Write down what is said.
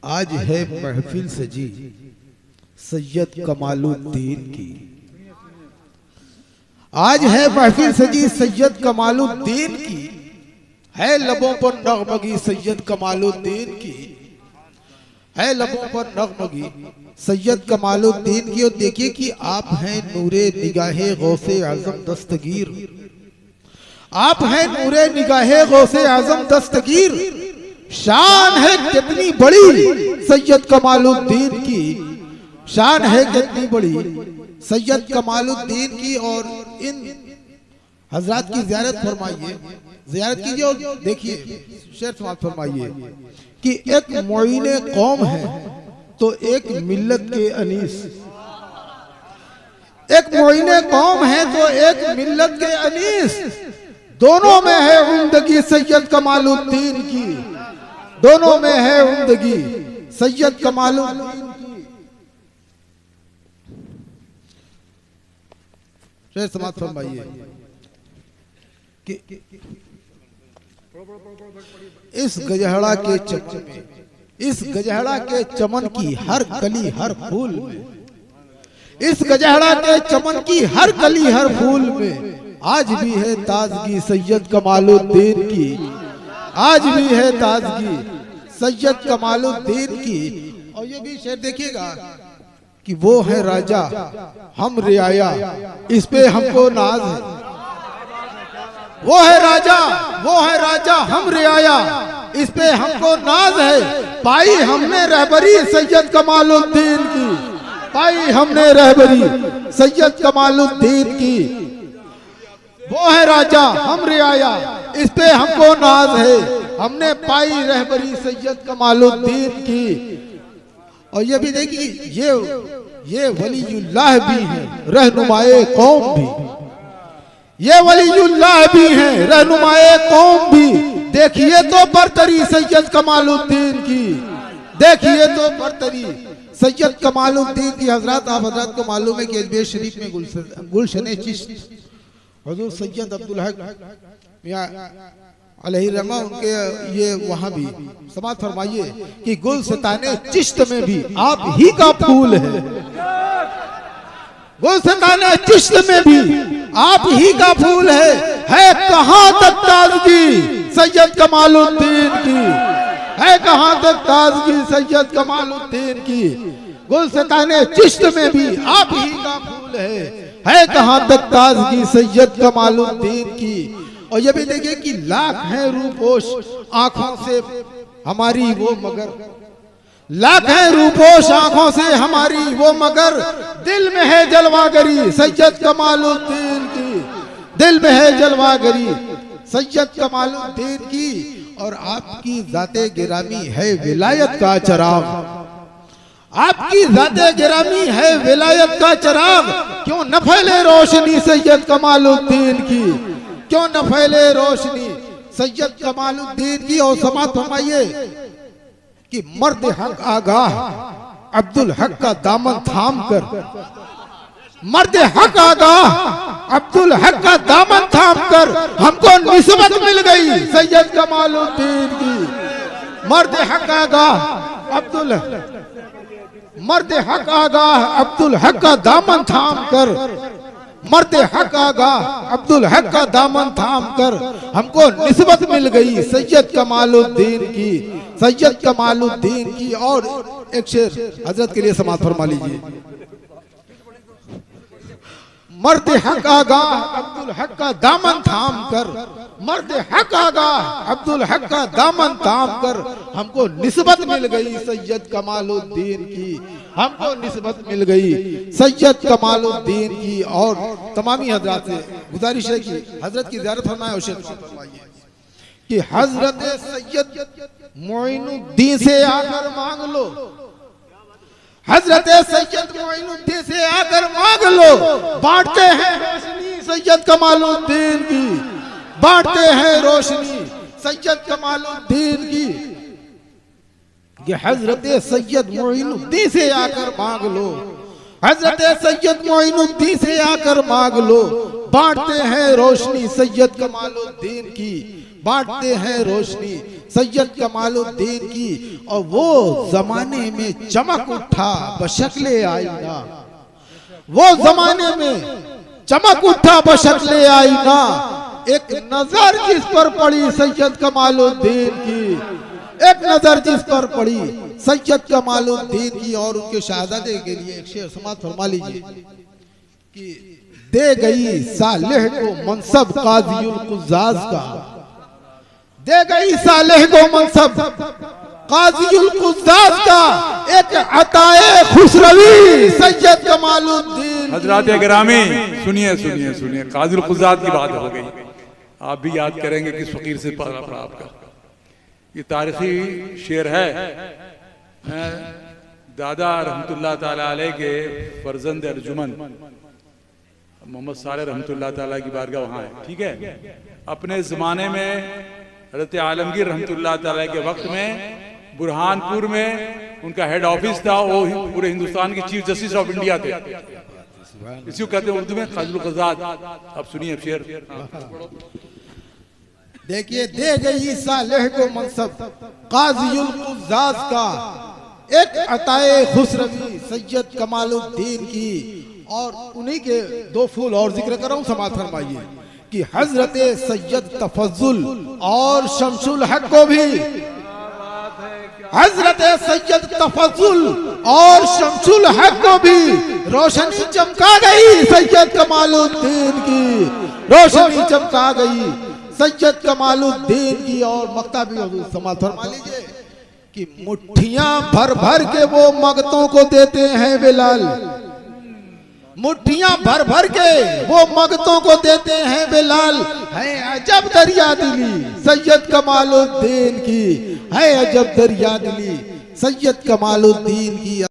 आज है महफिल सजी सैयद कमालुद्दीन की। आज है महफिल सजी सैयद कमालुद्दीन की। है लबों पर नगमगी सैयद कमालुद्दीन की। है लबों पर नगमगी सैयद कमालुद्दीन की। और देखिए कि आप हैं नूरे निगाहे गौसे आजम दस्तगीर। आप हैं नूरे निगाहे गौसे आजम दस्तगीर। शान है कितनी बड़ी सैयद कमालुद्दीन की। शान है कितनी बड़ी सैयद कमालुद्दीन की। और इन हजरात की ज़ियारत फरमाइए, ज़ियारत कीजिए और देखिए शेर समाप्त फरमाइए कि एक मोइने कौम है तो एक मिल्लत के अनीस। एक मोइने कौम है तो एक मिल्लत के अनीस। दोनों में है उम्दगी सैयद कमालुद्दीन की। दोनों में है उम्दगी सैयद कमालुद्दीन की। शेर समाप्त फरमाइए कि इस गजहड़ा के चमन में, इस गजहड़ा के चमन की हर कली हर फूल में, इस गजहड़ा के चमन की हर कली हर फूल में आज भी है ताजगी सैयद कमालुद्दीन की। आज भी है ताजगी सैयद कमालुद्दीन की। और ये भी शेर देखिएगा कि वो है राजा हम रियाया, इस पे हमको नाज है। वो है राजा, वो है राजा हम रियाया, इस पे हमको नाज है। पाई हमने रहबरी सैयद कमालुद्दीन की। पाई हमने रहबरी सैयद कमालुद्दीन की। वो है राजा हम रियाया, इस पे हमको नाज है। हमने पाई रहबरी सैयद कमालुद्दीन की। और ये भी देखिए ये वलीयुल्लाह भी है रहनुमाए कौम भी। ये वलीयुल्लाह भी है रहनुमाए कौम भी। देखिए तो बरतरी सैयद कमालुद्दीन की। देखिए तो बरतरी सैयद कमालुद्दीन की। हजरत आप हजरत को मालूम है कि अजमेर शरीफ में गुलशन चिश्त हुजूर सैयद अब्दुल हक मियां अलैहिर्रहमा उनके ये वहां भी समात फरमाइए कि गुलस्ताने चिश्त में भी आप ही का फूल है। गुलस्ताने चिश्त में भी आप ही का फूल है कहां तक ताजगी सैयद कमालुद्दीन की। है कहां तक ताजगी सैयद कमालुद्दीन की। गुलस्ताने चिश्त में भी आप ही का फूल है कहां तक ताजगी सैयद कमालुद्दीन की। और ये भी देखिए कि लाख है रूपोश आंखों से हमारी वो मगर। लाख है रूपोश आंखों से हमारी वो मगर। दिल में है जलवागरी सैयद कमालुद्दीन की। दिल में है जलवागरी सैयद कमालुद्दीन की। और आपकी जाते गिरामी है विलायत का चराग। आपकी जाते गिरामी है विलायत का चराग। क्यों न फैले रोशनी सैयद कमालुद्दीन की। क्यों न फैले रोशनी सैयद कमालुद्दीन की। और समात फरमाइए कि मर्द हक आगाह अब्दुल हक का दामन थाम कर। मर्द हक आगाह अब्दुल हक का दामन थाम कर हमको निस्बत मिल गई सैयद कमालुद्दीन की। मर्द हक आगाह अब्दुल मर्द हक आगाह अब्दुल हक का दामन थाम कर। मर्द हक आगाह अब्दुल हक का दामन थाम कर हमको निस्बत मिल गई सैयद कमालुद्दीन की। सैयद कमालुद्दीन की। और एक शेर हजरत के लिए समात फरमा लीजिए। मर्द हक आगाह अब्दुल हक का दामन थाम कर। मर्द हक आगाह अब्दुल हक का दामन थाम कर हमको निस्बत मिल गई सैयद कमालुद्दीन की। हमको निस्बत मिल गई सैयद कमालुद्दीन की। और तमामी हजरत से गुजारिश है कि हजरत की ज़ियारत फरमाएं और शेर फरमाइए कि हजरत सैयद मोइनुद्दीन से आकर मांग लो। हजरत सैयद मोइनुद्दीन से आकर मांग लो। बांटते हैं रोशनी सैयद कमालुद्दीन की। बांटते हैं रोशनी सैयद कमालुद्दीन की। कि हजरत सैयद मोइनुद्दीन से आकर मांग लो। हजरत सैयद मोइनुद्दीन से आकर मांग लो। बांटते हैं रोशनी सैयद कमालुद्दीन की। बांटते हैं रोशनी सैयद कमालुद्दीन की, और वो जमाने में चमक उठा बशक्ले आईना, वो जमाने में चमक उठा बशक्ले आईना, एक नजर जिस पर पड़ी सैयद कमालुद्दीन की, एक नजर जिस पर पड़ी सैयद कमालुद्दीन की, और उनके शहजादे के लिए एक शेर समाअत फरमा लीजिए कि दे गई सालेह को मनसब काज़ियुल कुज़्ज़ाज़ का, दे गई सालेह को मनसब काज़ियुल कुज़्ज़ाज़ का, एक अताए खुसरवी सैयद कमालुद्दीन। हज़रात गिरामी सुनिए सुनिए सुनिए, काज़ियुल कुज़्ज़ाज़ की बात हो गई, आप भी याद करेंगे कि फकीर से पढ़ा पड़ा आपका ये तारीखी शेर है। दादा रहमतुल्लाह ताला अलैह के फर्जंद अर्जुमन मोहम्मद सालेह रहमतुल्लाह ताला की बारगाह वहाँ है, ठीक है। अपने ज़माने में हज़रत आलमगीर रहमतुल्लाह ताला के वक्त में बुरहानपुर में उनका हेड ऑफिस था, वो पूरे हिंदुस्तान के चीफ जस्टिस ऑफ इंडिया थे, इसी को कहते हैं उर्दू में काज़ियुल कुज़्ज़ाज़। अब सुनिए शेर, देखिए दे गई सालेह को मनसब काज़ियुल कुज़्ज़ाज़ का, एक अताए खुसरवी सैयद कमालुद्दीन की, और उन्हीं के दो फूल और जिक्र कर रहा हूं, समाअत फरमाइए कि हजरत सैयद तफज्जुल और शमसुल हक को भी, हजरत सैयद तफज्जुल और शमसुल हक को भी रोशनी चमका गई सैयद कमालुद्दीन की, रोशनी चमका गई सैयद कमालुद्दीन की। और मक्ता भी समाअत फरमा लीजिए कि मुट्ठियां भर भर के वो मगतों को देते हैं बिलाल, मुट्ठियां भर भर के वो मगतों को देते हैं बिलाल, है अजब दरिया दिली सैयद कमालुद्दीन की, है अजब दरिया दिली सैयद कमालुद्दीन की।